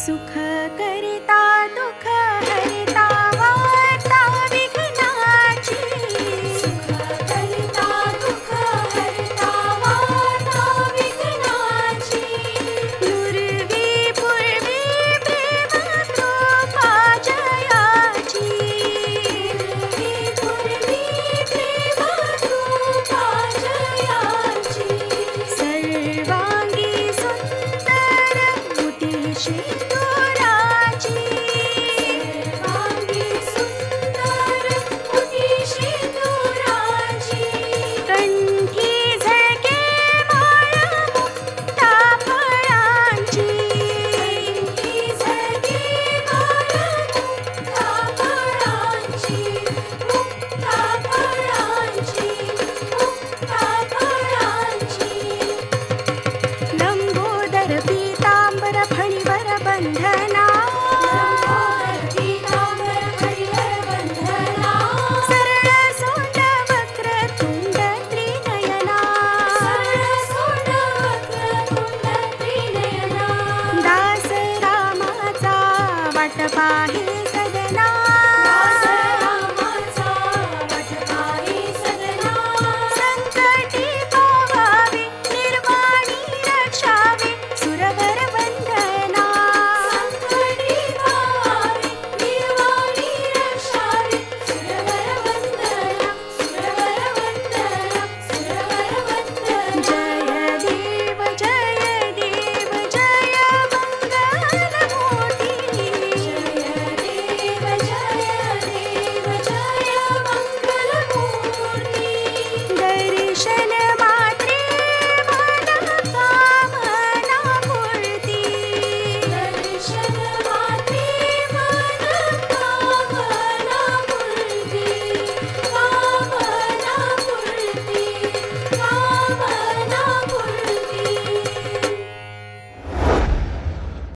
सुख करिता दुःख हरिता वार्ता विघ्नाची सुख करिता दुःख हरिता वार्ता विघ्नाची नुरवी पूर्वी प्रेम कृपा जयाची नुरवी पूर्वी प्रेम कृपा जयाची सर्वांगी सुंदर मुठीशी पाहे